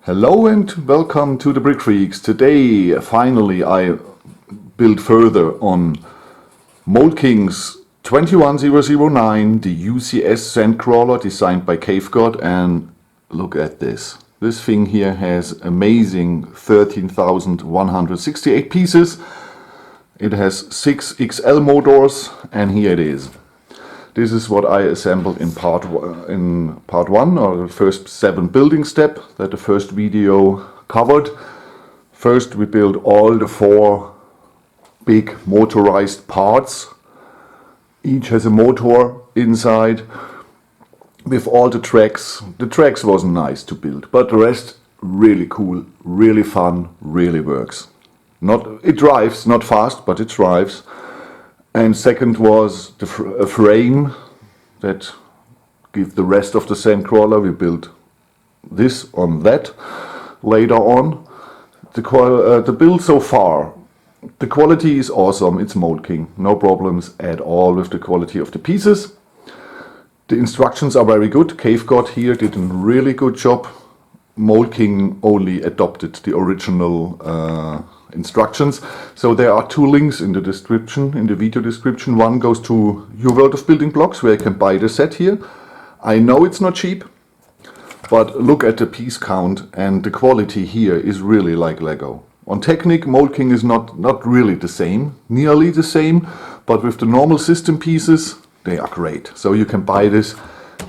Hello and welcome to the Brick Freaks. Today, finally, I build further on Mould King's 21009, the UCS Sandcrawler designed by Cave God, and look at this. This thing here has amazing 13,168 pieces. It has 6 XL motors, and here it is. This is what I assembled in part one, or the first 7 building step that the first video covered. First we built all the 4 big motorized parts. Each has a motor inside with all the tracks. The tracks wasn't nice to build, but the rest really cool, really fun, really works. It drives, not fast, but it drives. And second was a frame that gives the rest of the Sandcrawler. We built this on that later on. The build so far, the quality is awesome. It's Mould King, no problems at all with the quality of the pieces. The instructions are very good. Cave God here did a really good job. Mould King only adopted the original instructions. So there are 2 links in the description, in the video description. One goes to Your World of Building Blocks, where you can buy the set here. I know it's not cheap, but look at the piece count, and the quality here is really like Lego. On Technic, Mould King is not really the same, nearly the same, but with the normal system pieces, they are great. So you can buy this,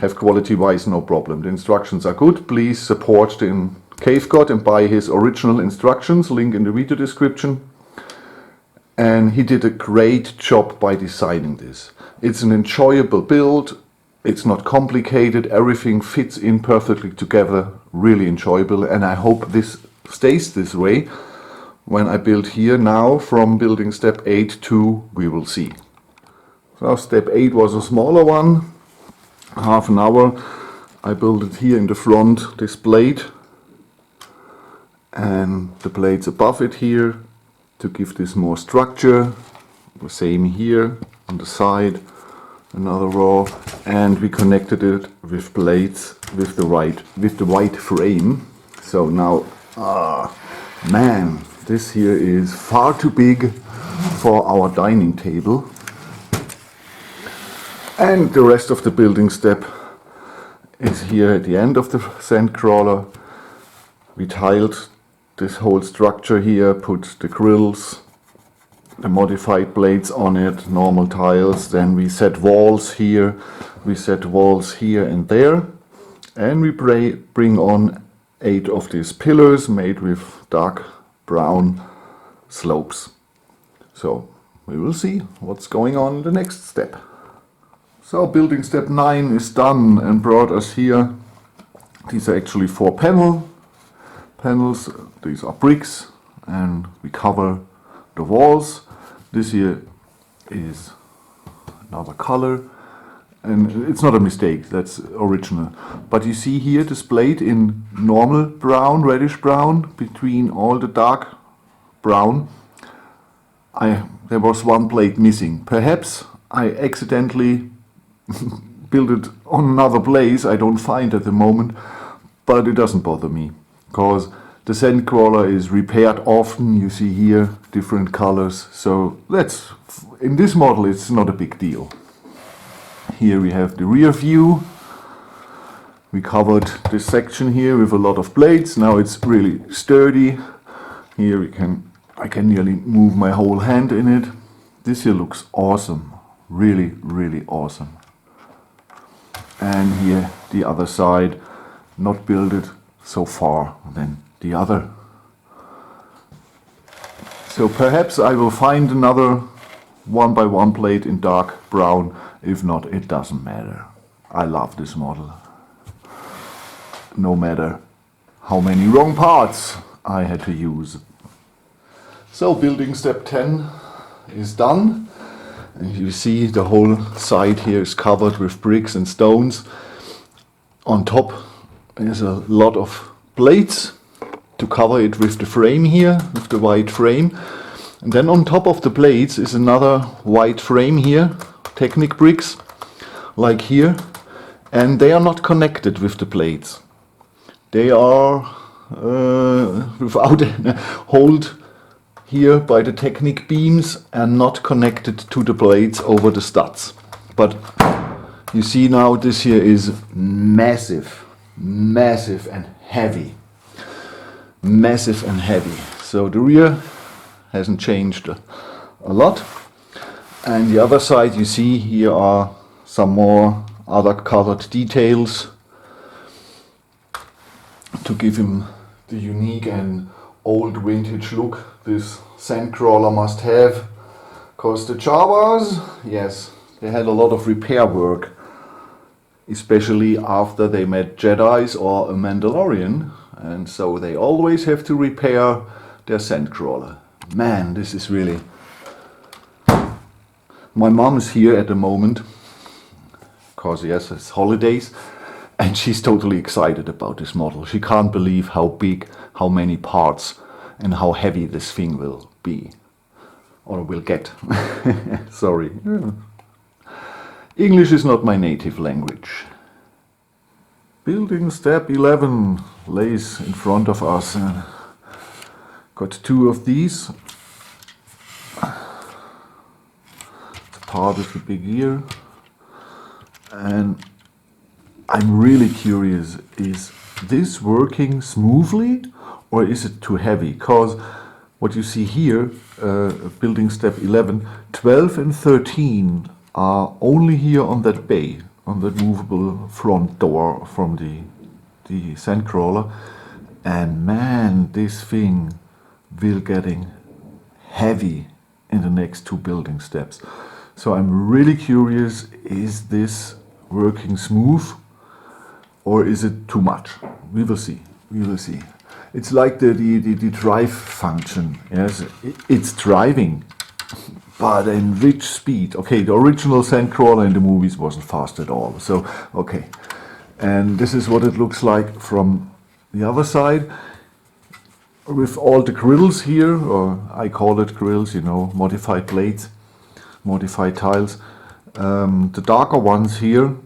have quality-wise no problem. The instructions are good. Please support the Cave God and buy his original instructions, link in the video description. And he did a great job by designing this. It's an enjoyable build, it's not complicated, everything fits in perfectly together, really enjoyable, and I hope this stays this way when I build here now from building step 8 to, we will see. So step 8 was a smaller one, half an hour. I built it here in the front, this plate, and the plates above it here to give this more structure. The same here on the side, another row, and we connected it with plates with the white frame. So now, man, this here is far too big for our dining table. And the rest of the building step is here at the end of the Sandcrawler. We tiled this whole structure here, put the grills, the modified plates on it, normal tiles. Then we set walls here, and there. And we bring on 8 of these pillars made with dark brown slopes. So we will see what's going on in the next step. So building step 9 is done and brought us here. These are actually 4 panels. These are bricks, and we cover the walls. This here is another color, and it's not a mistake, that's original. But you see here displayed in normal brown, reddish brown, between all the dark brown. There was 1 plate missing. Perhaps I accidentally built it on another place. I don't find at the moment, but it doesn't bother me, because the Sandcrawler is repaired often. You see here different colors, so in this model it's not a big deal. Here we have the rear view. We covered this section here with a lot of plates. Now it's really sturdy. Here I can nearly move my whole hand in it. This here looks awesome, really, really awesome. And here the other side, not built so far than the other. So perhaps I will find another 1x1 plate in dark brown. If not, it doesn't matter. I love this model, no matter how many wrong parts I had to use. So building step 10 is done. And you see the whole side here is covered with bricks and stones. On top is a lot of plates to cover it with the frame here, with the white frame. And then on top of the plates is another white frame here, Technic bricks, like here. And they are not connected with the plates. They are without a hold here by the Technic beams and not connected to the blades over the studs. But you see now this here is massive, massive and heavy. Massive and heavy. So the rear hasn't changed a lot. And the other side, you see here are some more other colored details to give him the unique and old vintage look this Sandcrawler must have. Because the Jawas, yes, they had a lot of repair work, especially after they met Jedis or a Mandalorian, and so they always have to repair their Sandcrawler. Man, this is really... My mom is here at the moment, because yes, it's holidays, and she's totally excited about this model. She can't believe how big, how many parts, and how heavy this thing will be, or will get. Sorry. English is not my native language. Building step 11 lays in front of us. Got two of these. It's part of the big gear. And I'm really curious, is this working smoothly or is it too heavy? Because what you see here, building step 11, 12 and 13 are only here on that bay, on that movable front door from the Sandcrawler. And man, this thing will getting heavy in the next two building steps. So I'm really curious, is this working smooth or is it too much? We will see. We will see. It's like the drive function. Yes, it's driving, but in which speed? Okay, the original Sandcrawler in the movies wasn't fast at all. So okay, and this is what it looks like from the other side, with all the grills here, or I call it grills, you know, modified blades, modified tiles. The darker ones here,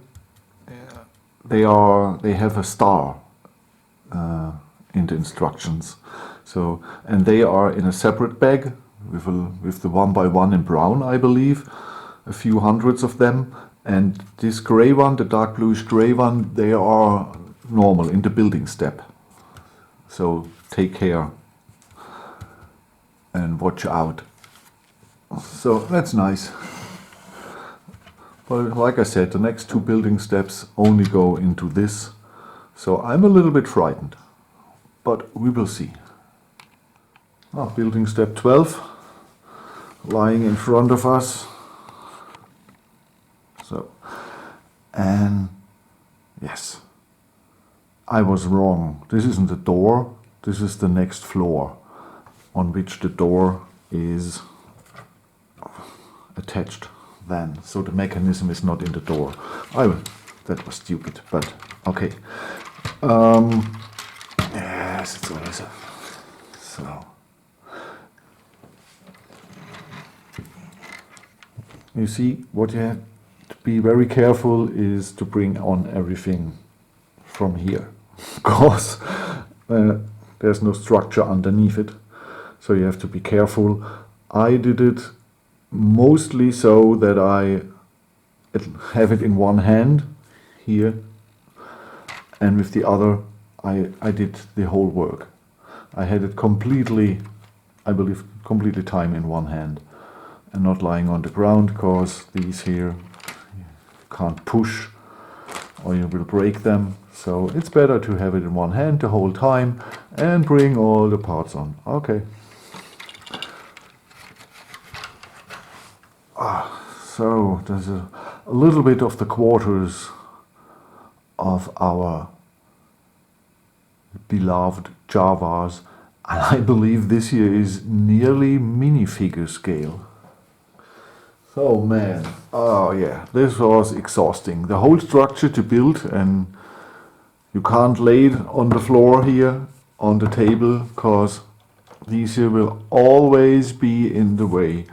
they have a star in the instructions. So, and they are in a separate bag with the 1x1 in brown, I believe, a few hundreds of them. And this gray one, the dark bluish gray one, they are normal in the building step. So take care and watch out. So that's nice. But like I said, the next two building steps only go into this. So I'm a little bit frightened, but we will see. Building step 12, lying in front of us. So, and yes, I was wrong. This isn't the door, this is the next floor on which the door is attached then. So the mechanism is not in the door. That was stupid, but okay. Yes, it's always a... So... You see, what you have to be very careful is to bring on everything from here, because there's no structure underneath it, so you have to be careful. I did it mostly so that I have it in one hand here, and with the other I did the whole work. I had it completely, I believe, completely time in one hand and not lying on the ground, because these here you can't push or you will break them. So it's better to have it in one hand the whole time and bring all the parts on. Okay. So there's a little bit of the quarters of our beloved Jawas, and I believe this here is nearly minifigure scale. So man, oh yeah, this was exhausting. The whole structure to build, and you can't lay it on the floor here on the table, because these here will always be in the way.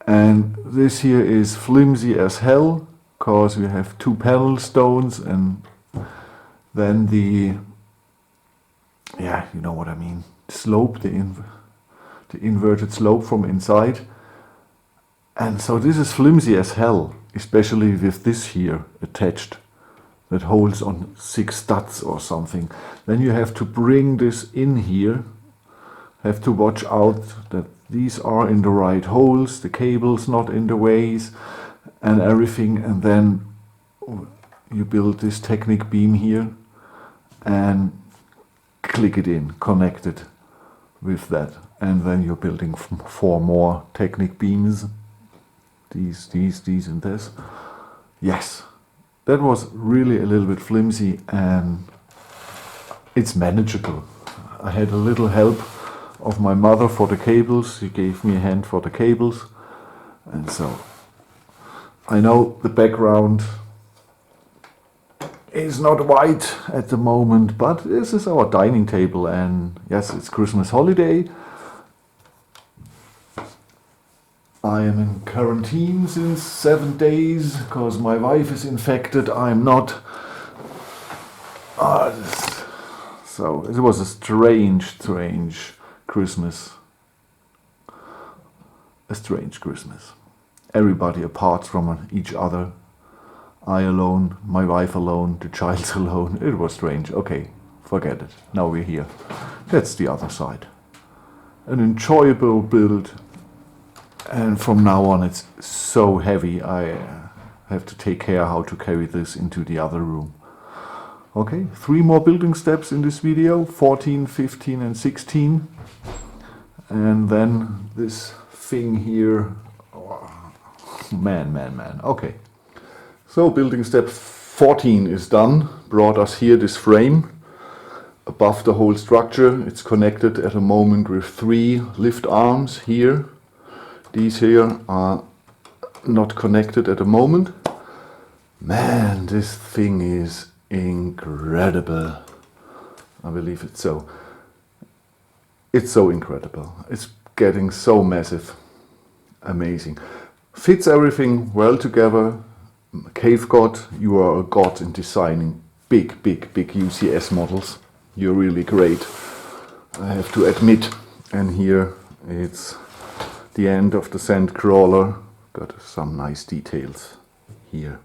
And this here is flimsy as hell, because we have two panel stones, and then the yeah, you know what I mean. Slope, the inverted slope from inside. And so this is flimsy as hell, especially with this here attached that holds on 6 studs or something. Then you have to bring this in here, have to watch out that these are in the right holes, the cables not in the ways and everything, and then you build this Technic beam here and click it in, connect it with that, and then you're building 4 more Technic beams. These and this. Yes, that was really a little bit flimsy, and it's manageable. I had a little help of my mother for the cables. She gave me a hand for the cables, and so I know the background is not white at the moment, but this is our dining table, and yes, it's Christmas holiday. I am in quarantine since 7 days because my wife is infected. I'm not. So it was a strange Christmas. A strange Christmas. Everybody apart from each other. I alone, my wife alone, the child alone. It was strange. Okay, forget it. Now we're here. That's the other side. An enjoyable build. And from now on it's so heavy, I have to take care how to carry this into the other room. Okay, 3 more building steps in this video, 14, 15 and 16. And then this thing here, oh, man. Okay, so building step 14 is done, brought us here this frame. Above the whole structure, it's connected at a moment with 3 lift arms here. These here are not connected at the moment. Man, this thing is incredible. I believe it's so. It's so incredible. It's getting so massive. Amazing. Fits everything well together. Cave God, you are a god in designing big UCS models. You're really great, I have to admit. And here it's the end of the Sandcrawler. Got some nice details here.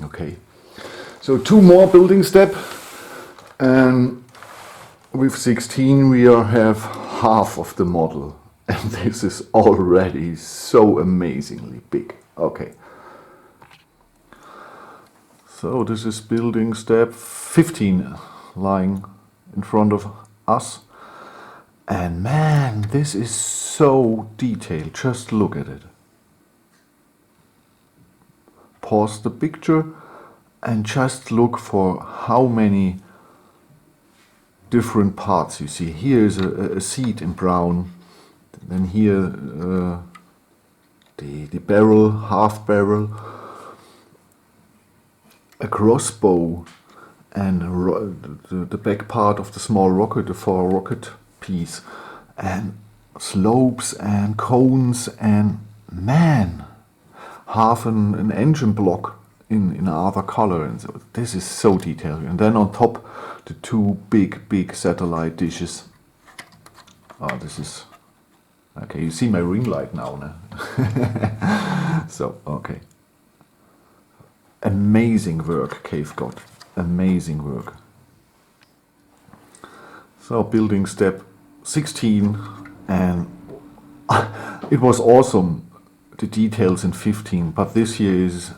Okay, so 2 more building step, and with 16 we have half of the model, and this is already so amazingly big. Okay, so this is building step 15 lying in front of us. And man, this is so detailed. Just look at it. Pause the picture and just look for how many different parts you see. Here is a seat in brown. Then here the barrel, half barrel, a crossbow, and the back part of the small rocket, the 4 rocket piece, and slopes and cones, and man, half an engine block in another color, and so this is so detailed. And then on top the 2 big satellite dishes. Oh, this is okay. You see my ring light now, no? So okay, amazing work, Cave God, amazing work. So building step 16, and it was awesome, the details in 15, but this here is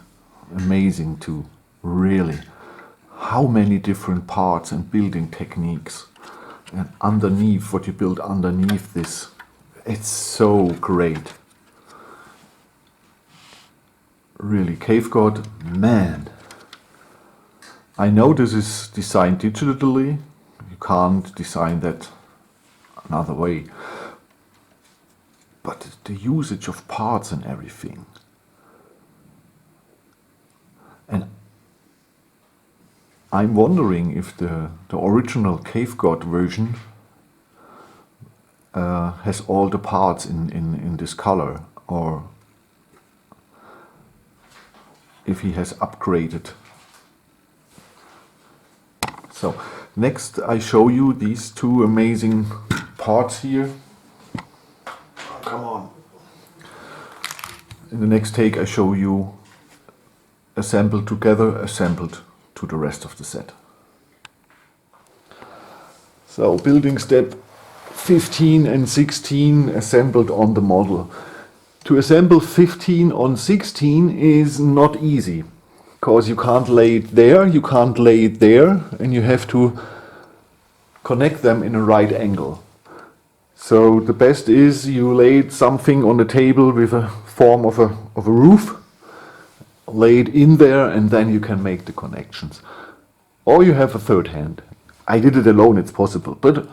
amazing too, really. How many different parts and building techniques, and underneath, what you build underneath this, it's so great. Really, Cave God, man. I know this is designed digitally. You can't design that another way. But the usage of parts and everything. And I'm wondering if the original Cave God version has all the parts in this color, or if he has upgraded. So Next I show you these two amazing parts here. Oh, come on. In the next take I show you assembled together, assembled to the rest of the set. So building step 15 and 16 assembled on the model. To assemble 15 on 16 is not easy, because you can't lay it there, you can't lay it there, and you have to connect them in a right angle. So the best is you lay something on the table with a form of a roof, lay it in there, and then you can make the connections. Or you have a third hand. I did it alone, it's possible, but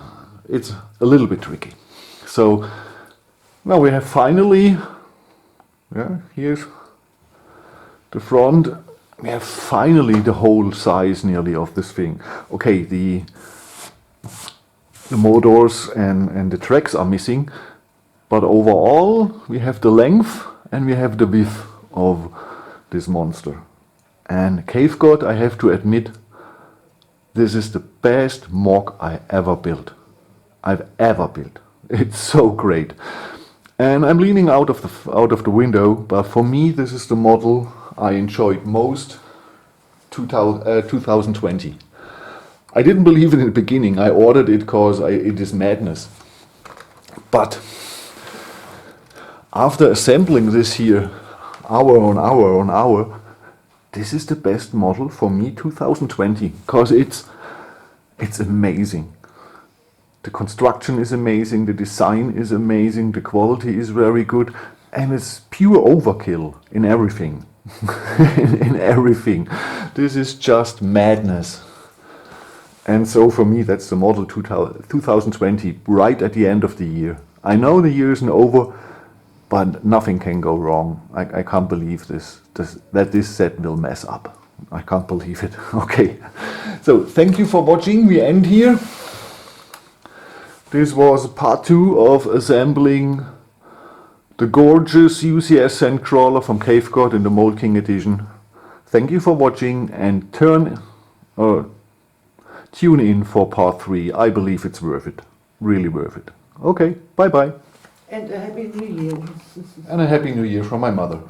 it's a little bit tricky. So now we have finally, here's the front. We have finally the whole size nearly of this thing. Okay, the motors and the tracks are missing, but overall we have the length and we have the width of this monster. And Cave God, I have to admit, this is the best mock I've ever built. It's so great. And I'm leaning out of the window, but for me this is the model I enjoyed most 2020. I didn't believe it in the beginning. I ordered it because it is madness. But after assembling this here, hour on hour on hour, this is the best model for me 2020, because it's amazing. The construction is amazing, the design is amazing, the quality is very good, and it's pure overkill in everything. in everything. This is just madness. And so for me that's the model 2020, right at the end of the year. I know the year isn't over, but nothing can go wrong. I can't believe that this set will mess up. I can't believe it. Okay, so thank you for watching. We end here. This was part 2 of assembling the gorgeous UCS Sandcrawler from Cave God in the Mould King edition. Thank you for watching, and tune in for part 3. I believe it's worth it. Really worth it. Okay, bye bye. And a Happy New Year. And a Happy New Year from my mother.